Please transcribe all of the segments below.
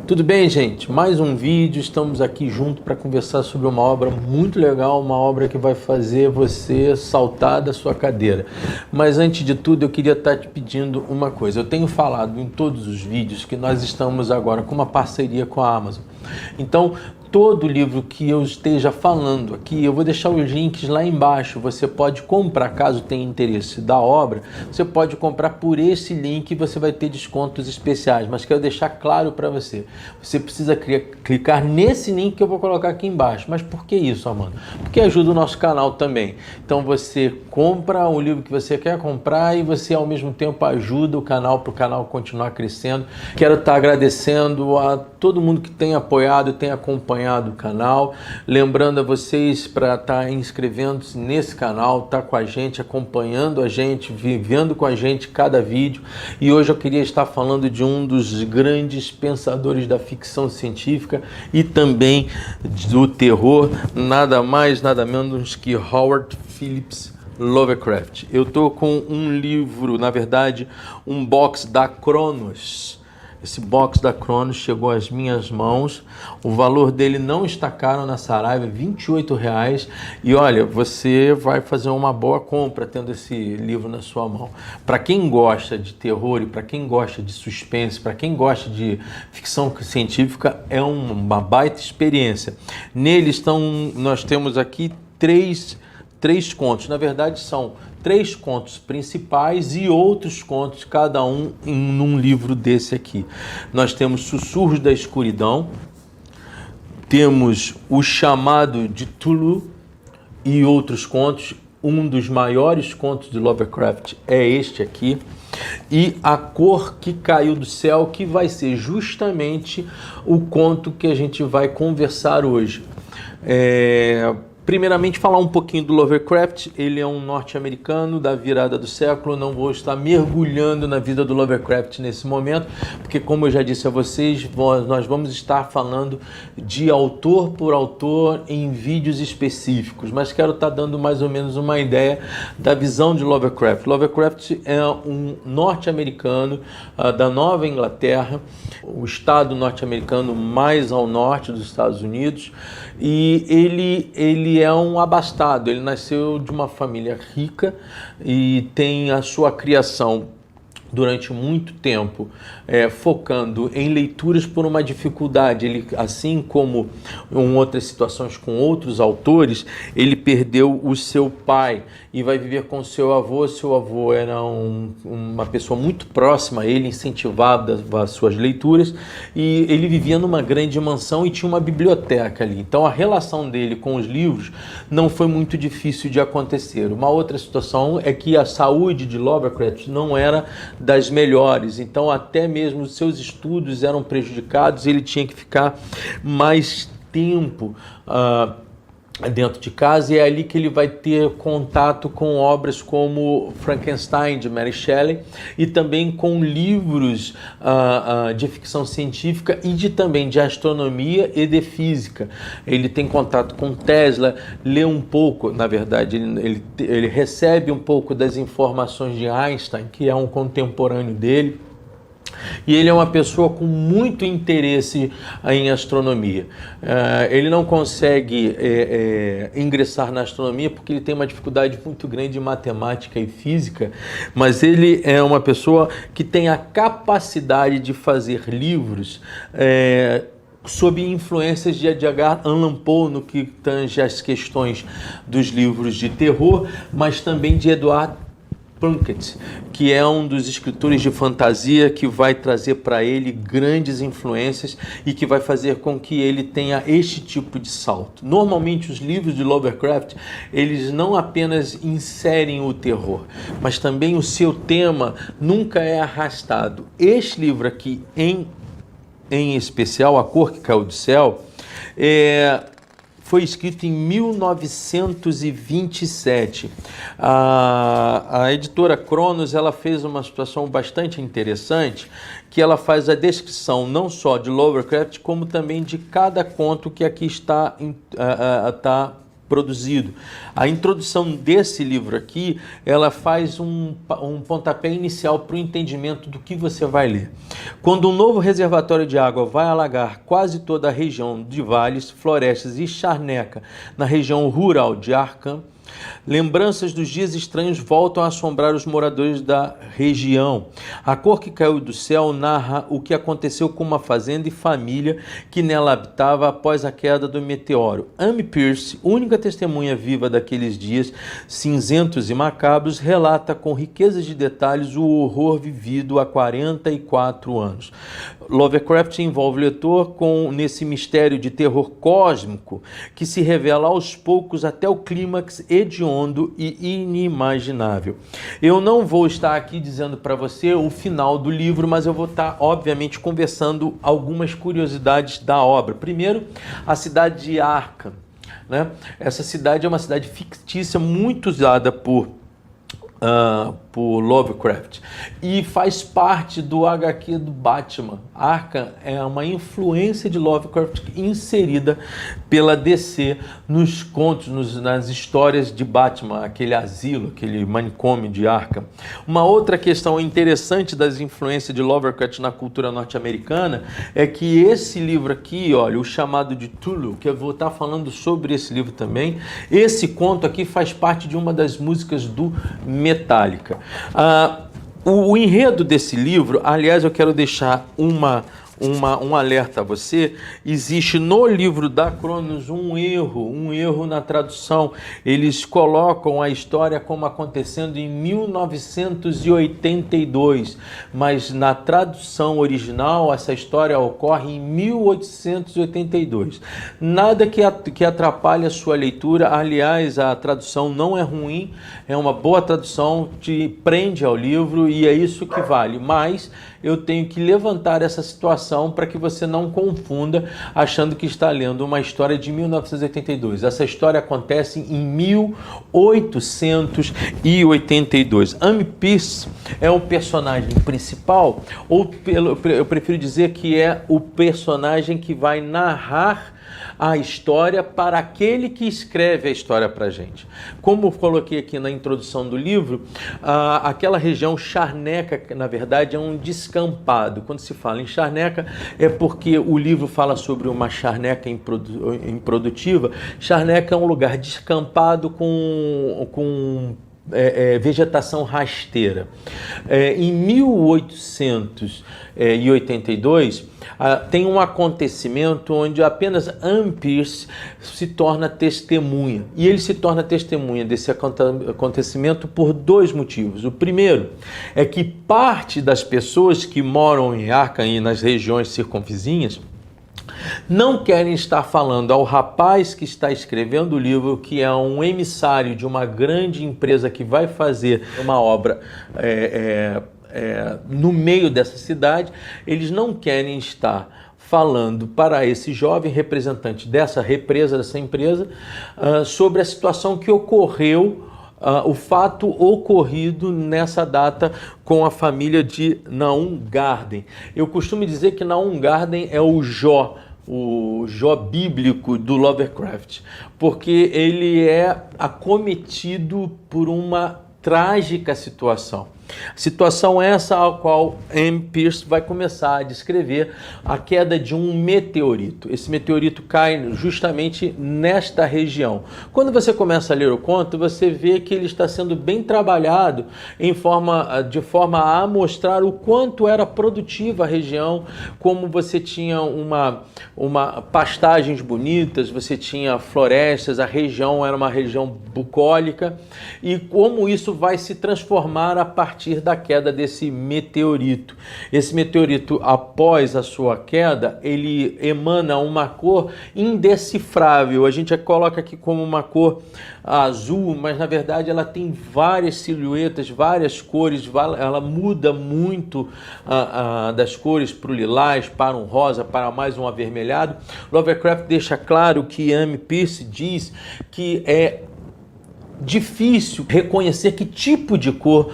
Tudo bem, gente? Mais um vídeo, estamos aqui juntos para conversar sobre uma obra muito legal, uma obra que vai fazer você saltar da sua cadeira. Mas antes de tudo, eu queria estar te pedindo uma coisa. Eu tenho falado em todos os vídeos que nós estamos agora com uma parceria com a Amazon. Então, todo livro que eu esteja falando aqui, eu vou deixar os links lá embaixo. Você pode comprar, caso tenha interesse da obra, você pode comprar por esse link e você vai ter descontos especiais. Mas quero deixar claro para você, você precisa clicar nesse link que eu vou colocar aqui embaixo. Mas por que isso, Amanda? Porque ajuda o nosso canal também. Então você compra o livro que você quer comprar e você ao mesmo tempo ajuda o canal para o canal continuar crescendo. Quero estar agradecendo a todo mundo que tem apoiado e tem acompanhado o canal, lembrando a vocês para estar inscrevendo-se nesse canal, estar com a gente, acompanhando a gente, vivendo com a gente cada vídeo. E hoje eu queria estar falando de um dos grandes pensadores da ficção científica e também do terror, nada mais, nada menos que Howard Phillips Lovecraft. Eu estou com um livro, na verdade, um box da Cronos. Esse box da Cronos chegou às minhas mãos, o valor dele não está caro na Saraiva, é R$28. E olha, você vai fazer uma boa compra tendo esse livro na sua mão. Para quem gosta de terror e para quem gosta de suspense, para quem gosta de ficção científica, é uma baita experiência. Nele nós temos aqui três contos, na verdade são 3 contos principais e outros contos, cada um num livro desse aqui. Nós temos Sussurros da Escuridão, temos O Chamado de Cthulhu e outros contos. Um dos maiores contos de Lovecraft é este aqui, e A Cor que Caiu do Céu, que vai ser justamente o conto que a gente vai conversar hoje. Primeiramente, falar um pouquinho do Lovecraft. Ele é um norte-americano da virada do século. Não vou estar mergulhando na vida do Lovecraft nesse momento, porque, como eu já disse a vocês, nós vamos estar falando de autor por autor em vídeos específicos, mas quero estar dando mais ou menos uma ideia da visão de Lovecraft. Lovecraft é um norte-americano da Nova Inglaterra, o estado norte-americano mais ao norte dos Estados Unidos, e ele é um abastado. Ele nasceu de uma família rica e tem a sua criação durante muito tempo focando em leituras por uma dificuldade. Ele, assim como em outras situações com outros autores, ele perdeu o seu pai e vai viver com seu avô. Seu avô era uma pessoa muito próxima a ele, incentivava as suas leituras, e ele vivia numa grande mansão e tinha uma biblioteca ali. Então a relação dele com os livros não foi muito difícil de acontecer. Uma outra situação é que a saúde de Lovecraft não era das melhores, então até mesmo os seus estudos eram prejudicados. Ele tinha que ficar mais tempo dentro de casa, e é ali que ele vai ter contato com obras como Frankenstein, de Mary Shelley, e também com livros de ficção científica e também de astronomia e de física. Ele tem contato com Tesla, lê um pouco, na verdade, ele recebe um pouco das informações de Einstein, que é um contemporâneo dele. E ele é uma pessoa com muito interesse em astronomia. Ele não consegue ingressar na astronomia porque ele tem uma dificuldade muito grande em matemática e física, mas ele é uma pessoa que tem a capacidade de fazer livros sob influências de Edgar Allan Poe no que tange as questões dos livros de terror, mas também de Edward Plunkett, que é um dos escritores de fantasia que vai trazer para ele grandes influências e que vai fazer com que ele tenha este tipo de salto. Normalmente os livros de Lovecraft, eles não apenas inserem o terror, mas também o seu tema nunca é arrastado. Este livro aqui, em especial, A Cor que Caiu do Céu, foi escrito em 1927. A editora Cronos, ela fez uma situação bastante interessante, que ela faz a descrição não só de Lovecraft, como também de cada conto que aqui está produzido. A introdução desse livro aqui, ela faz um pontapé inicial para o entendimento do que você vai ler. Quando um novo reservatório de água vai alagar quase toda a região de vales, florestas e charneca na região rural de Arkham, lembranças dos dias estranhos voltam a assombrar os moradores da região. A cor que caiu do céu narra o que aconteceu com uma fazenda e família que nela habitava após a queda do meteoro. Amy Pierce, única testemunha viva daqueles dias cinzentos e macabros, relata com riqueza de detalhes o horror vivido há 44 anos. Lovecraft envolve o leitor nesse mistério de terror cósmico que se revela aos poucos até o clímax hediondo e inimaginável. Eu não vou estar aqui dizendo para você o final do livro, mas eu vou estar, obviamente, conversando algumas curiosidades da obra. Primeiro, a cidade de Arkham, né? Essa cidade é uma cidade fictícia muito usada por Lovecraft e faz parte do HQ do Batman. Arkham é uma influência de Lovecraft inserida pela DC nos contos, nas histórias de Batman, aquele asilo, aquele manicômio de Arkham. Uma outra questão interessante das influências de Lovecraft na cultura norte-americana é que esse livro aqui, olha, o chamado de Cthulhu, que eu vou estar falando sobre esse livro também, esse conto aqui faz parte de uma das músicas do Metallica. O enredo desse livro, aliás, eu quero deixar um alerta a você. Existe no livro da Cronos um erro na tradução. Eles colocam a história como acontecendo em 1982, mas na tradução original essa história ocorre em 1882. Nada que atrapalhe a sua leitura. Aliás, a tradução não é ruim, é uma boa tradução, te prende ao livro e é isso que vale. Mas eu tenho que levantar essa situação para que você não confunda achando que está lendo uma história de 1982. Essa história acontece em 1882. Amy Pierce é o personagem principal, ou eu prefiro dizer que é o personagem que vai narrar a história para aquele que escreve a história para a gente. Como eu coloquei aqui na introdução do livro, aquela região charneca, na verdade, é um descampado. Quando se fala em charneca, é porque o livro fala sobre uma charneca improdutiva. Charneca é um lugar descampado com vegetação rasteira. Em 1882, tem um acontecimento onde apenas Amy Pierce se torna testemunha. E ele se torna testemunha desse acontecimento por dois motivos. O primeiro é que parte das pessoas que moram em Arkham e nas regiões circunvizinhas não querem estar falando ao rapaz que está escrevendo o livro, que é um emissário de uma grande empresa que vai fazer uma obra no meio dessa cidade. Eles não querem estar falando para esse jovem representante dessa empresa, sobre a situação que ocorreu, o fato ocorrido nessa data com a família de Naum Garden. Eu costumo dizer que Naum Garden é o Jó bíblico do Lovecraft, porque ele é acometido por uma trágica situação. Situação essa a qual Amy Pierce vai começar a descrever a queda de um meteorito. Esse meteorito cai justamente nesta região. Quando você começa a ler o conto, você vê que ele está sendo bem trabalhado de forma a mostrar o quanto era produtiva a região, como você tinha pastagens bonitas, você tinha florestas, a região era uma região bucólica, e como isso vai se transformar a partir da queda desse meteorito. Esse meteorito, após a sua queda, ele emana uma cor indecifrável. A gente coloca aqui como uma cor azul, mas na verdade ela tem várias silhuetas, várias cores, ela muda muito das cores para o lilás, para um rosa, para mais um avermelhado. Lovecraft deixa claro que Amy Pierce diz que difícil reconhecer que tipo de cor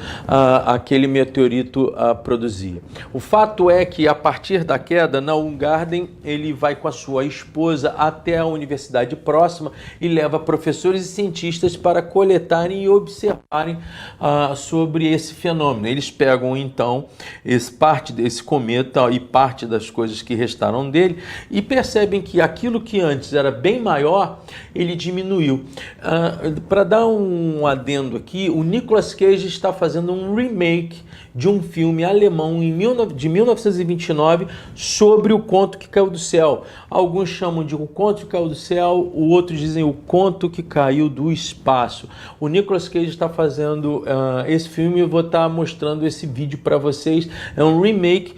aquele meteorito produzia. O fato é que a partir da queda, Naum Garden ele vai com a sua esposa até a universidade próxima e leva professores e cientistas para coletarem e observarem sobre esse fenômeno. Eles pegam então parte desse cometa e parte das coisas que restaram dele e percebem que aquilo que antes era bem maior, ele diminuiu. Para dar um adendo aqui, o Nicolas Cage está fazendo um remake de um filme alemão de 1929 sobre o conto que caiu do céu. Alguns chamam de o conto que caiu do céu, outros dizem o conto que caiu do espaço. O Nicolas Cage está fazendo esse filme e eu vou estar mostrando esse vídeo para vocês. É um remake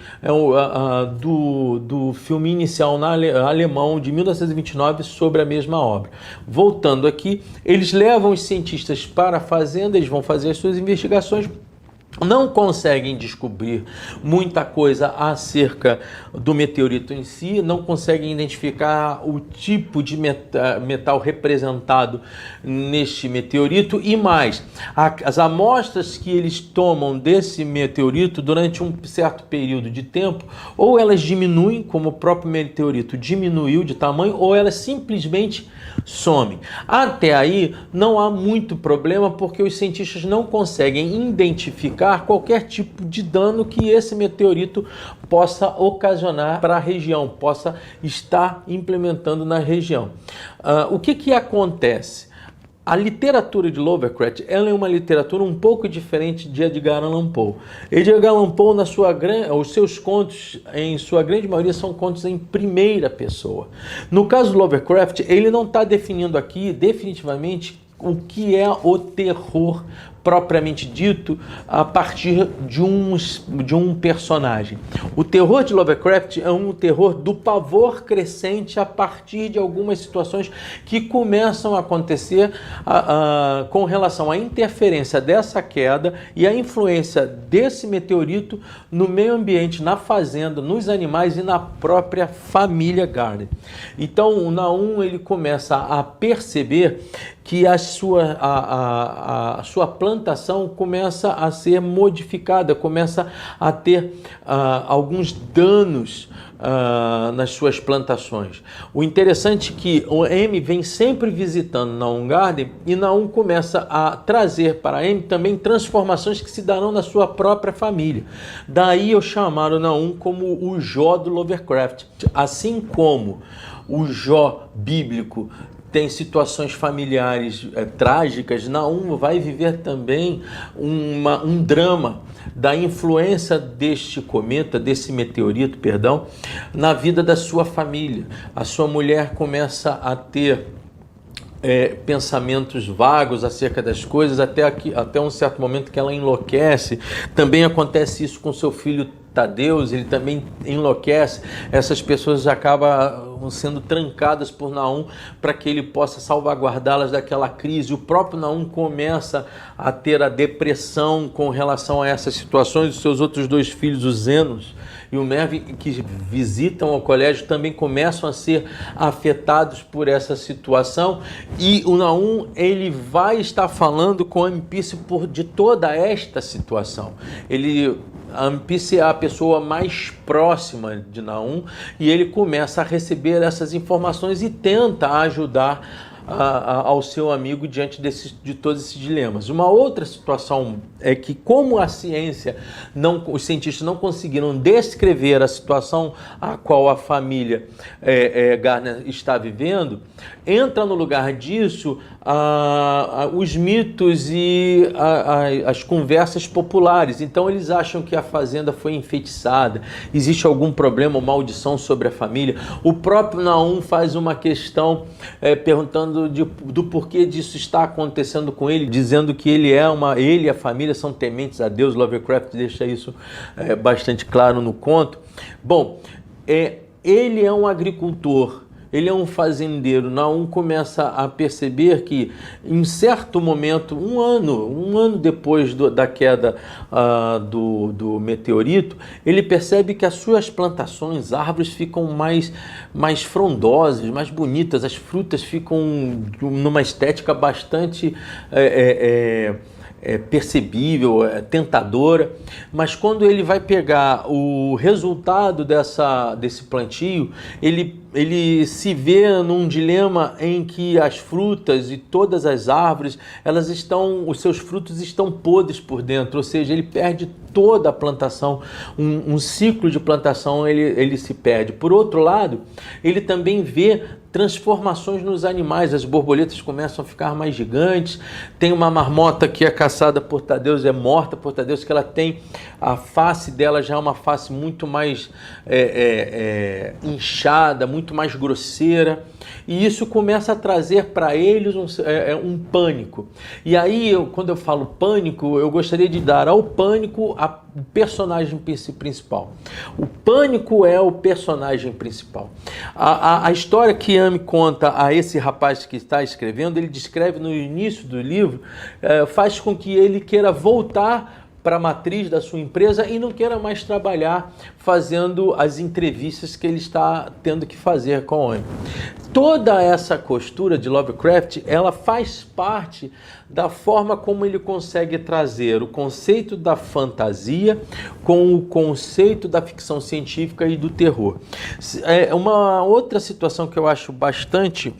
do filme inicial alemão de 1929 sobre a mesma obra. Voltando aqui, eles levam os cientistas para a fazenda, eles vão fazer as suas investigações, não conseguem descobrir muita coisa acerca do meteorito em si, não conseguem identificar o tipo de metal representado neste meteorito e mais, as amostras que eles tomam desse meteorito durante um certo período de tempo, ou elas diminuem, como o próprio meteorito diminuiu de tamanho, ou elas simplesmente somem. Até aí não há muito problema, porque os cientistas não conseguem identificar qualquer tipo de dano que esse meteorito possa ocasionar para a região, possa estar implementando na região. O que acontece? A literatura de Lovecraft, ela é uma literatura um pouco diferente de Edgar Allan Poe. Edgar Allan Poe, os seus contos, em sua grande maioria, são contos em primeira pessoa. No caso do Lovecraft, ele não está definindo aqui definitivamente o que é o terror propriamente dito a partir de um personagem. O terror de Lovecraft é um terror do pavor crescente a partir de algumas situações que começam a acontecer com relação à interferência dessa queda e a influência desse meteorito no meio ambiente, na fazenda, nos animais e na própria família Garden. Então o Naum ele começa a perceber que a sua plantação começa a ser modificada, começa a ter alguns danos nas suas plantações. O interessante é que o M vem sempre visitando Naum Garden e Naum começa a trazer para M também transformações que se darão na sua própria família. Daí eu chamar o Naum como o Jó do Lovecraft. Assim como o Jó bíblico tem situações familiares trágicas, Naum vai viver também um drama da influência deste cometa, desse meteorito, perdão, na vida da sua família. A sua mulher começa a ter pensamentos vagos acerca das coisas, até um certo momento que ela enlouquece. Também acontece isso com seu filho Tadeus, ele também enlouquece. Essas pessoas acabam sendo trancadas por Naum para que ele possa salvaguardá-las daquela crise. O próprio Naum começa a ter a depressão com relação a essas situações. Os seus outros dois filhos, o Zenos e o Mervyn, que visitam ao colégio, também começam a ser afetados por essa situação. E o Naum ele vai estar falando com a Ampice de toda esta situação. A Ampice é a pessoa mais próxima de Naum e ele começa a receber essas informações e tenta ajudar ao seu amigo diante de todos esses dilemas. Uma outra situação é que, como a ciência, os cientistas não conseguiram descrever a situação a qual a família Garner está vivendo, entra no lugar disso os mitos e as conversas populares. Então eles acham que a fazenda foi enfeitiçada, existe algum problema ou maldição sobre a família. O próprio Naum faz uma questão perguntando do porquê disso está acontecendo com ele, dizendo que ele e a família são tementes a Deus. Lovecraft deixa isso bastante claro no conto. Bom, ele é um agricultor, ele é um fazendeiro. Naum começa a perceber que em certo momento, um ano depois da queda do meteorito, ele percebe que as suas plantações, árvores ficam mais frondosas, mais bonitas, as frutas ficam numa estética bastante percebível, tentadora, mas quando ele vai pegar o resultado desse plantio, ele se vê num dilema em que as frutas e todas as árvores, os seus frutos estão podres por dentro, ou seja, ele perde toda a plantação, um ciclo de plantação ele se perde. Por outro lado, ele também vê transformações nos animais, as borboletas começam a ficar mais gigantes, tem uma marmota que é caçada por Tadeus, é morta por Tadeus, que ela tem a face dela já é uma face muito mais inchada, muito mais grosseira, e isso começa a trazer para eles um pânico. E aí, quando eu falo pânico, eu gostaria de dar ao pânico o personagem principal. O pânico é o personagem principal. A história que Yami conta a esse rapaz que está escrevendo, ele descreve no início do livro, faz com que ele queira voltar para a matriz da sua empresa e não queira mais trabalhar fazendo as entrevistas que ele está tendo que fazer com o homem. Toda essa costura de Lovecraft, ela faz parte da forma como ele consegue trazer o conceito da fantasia com o conceito da ficção científica e do terror. Uma outra situação que eu acho bastante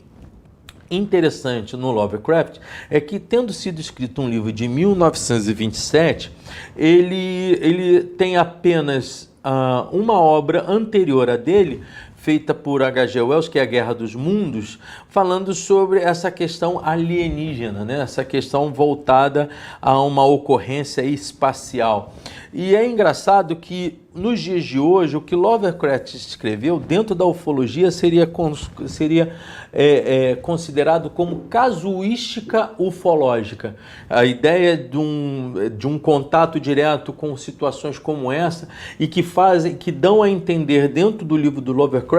interessante no Lovecraft é que, tendo sido escrito um livro de 1927, ele tem apenas uma obra anterior a dele, feita por H.G. Wells, que é A Guerra dos Mundos, falando sobre essa questão alienígena, né? Essa questão voltada a uma ocorrência espacial. E é engraçado que, nos dias de hoje, o que Lovecraft escreveu dentro da ufologia seria considerado como casuística ufológica. A ideia de um contato direto com situações como essa e que dão a entender dentro do livro do Lovecraft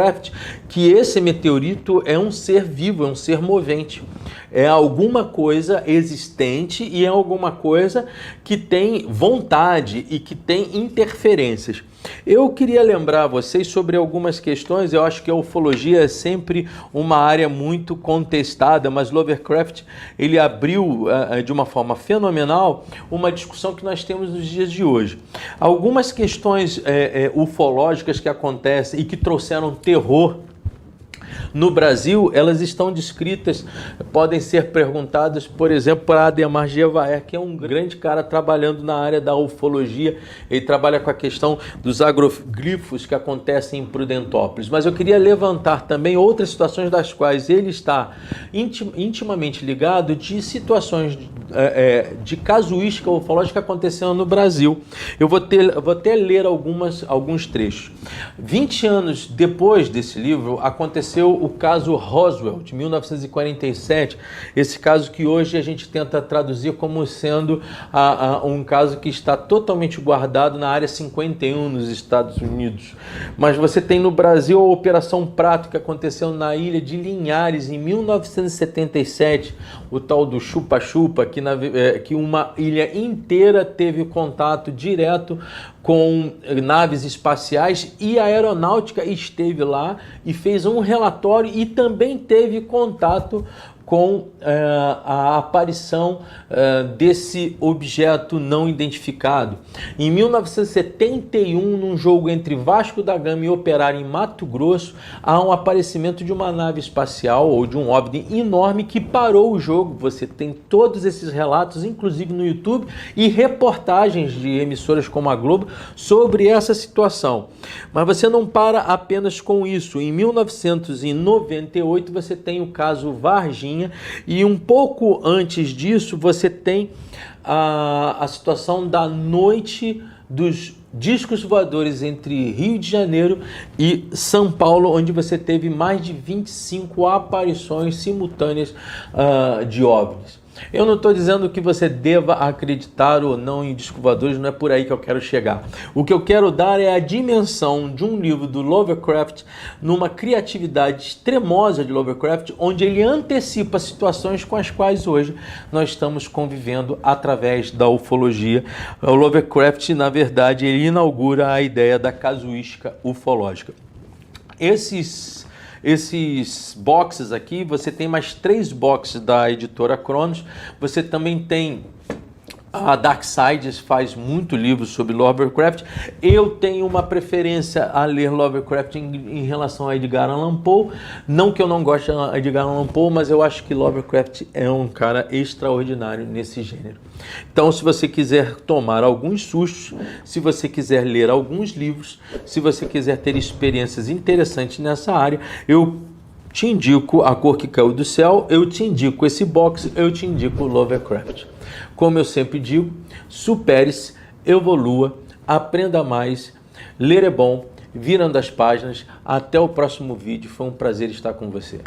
que esse meteorito é um ser vivo, é um ser movente. É alguma coisa existente e é alguma coisa que tem vontade e que tem interferências. Eu queria lembrar vocês sobre algumas questões. Eu acho que a ufologia é sempre uma área muito contestada, mas Lovecraft ele abriu de uma forma fenomenal uma discussão que nós temos nos dias de hoje. Algumas questões ufológicas que acontecem e que trouxeram terror no Brasil, elas estão descritas, podem ser perguntadas, por exemplo, para Ademar Gevaert, que é um grande cara trabalhando na área da ufologia. Ele trabalha com a questão dos agroglifos que acontecem em Prudentópolis. Mas eu queria levantar também outras situações das quais ele está intimamente ligado, de situações de casuística ufológica acontecendo no Brasil. Eu vou até ler alguns trechos. 20 anos depois desse livro, aconteceu o caso Roswell, de 1947, esse caso que hoje a gente tenta traduzir como sendo um caso que está totalmente guardado na área 51 nos Estados Unidos. Mas você tem no Brasil a Operação Prato, que aconteceu na ilha de Linhares em 1977, o tal do chupa-chupa, que uma ilha inteira teve contato direto com naves espaciais, e a aeronáutica esteve lá e fez um relatório e também teve contato com a aparição desse objeto não identificado. Em 1971, num jogo entre Vasco da Gama e Operário em Mato Grosso, há um aparecimento de uma nave espacial ou de um OVNI enorme que parou o jogo. Você tem todos esses relatos, inclusive no YouTube, e reportagens de emissoras como a Globo sobre essa situação. Mas você não para apenas com isso. Em 1998, você tem o caso Varginha, e um pouco antes disso você tem a situação da noite dos discos voadores entre Rio de Janeiro e São Paulo, onde você teve mais de 25 aparições simultâneas de OVNIs. Eu não estou dizendo que você deva acreditar ou não em discos voadores, não é por aí que eu quero chegar. O que eu quero dar é a dimensão de um livro do Lovecraft, numa criatividade extremosa de Lovecraft, onde ele antecipa situações com as quais hoje nós estamos convivendo através da ufologia. O Lovecraft, na verdade, ele inaugura a ideia da casuística ufológica. Esses boxes aqui, você tem mais 3 boxes da editora Cronos. Você também tem a Dark Sides, faz muito livro sobre Lovecraft. Eu tenho uma preferência a ler Lovecraft em relação a Edgar Allan Poe. Não que eu não goste de Edgar Allan Poe, mas eu acho que Lovecraft é um cara extraordinário nesse gênero. Então, se você quiser tomar alguns sustos, se você quiser ler alguns livros, se você quiser ter experiências interessantes nessa área, eu te indico A Cor que Caiu do Céu, eu te indico esse box, eu te indico Lovecraft. Como eu sempre digo, supere-se, evolua, aprenda mais, ler é bom, virando as páginas. Até o próximo vídeo, foi um prazer estar com você.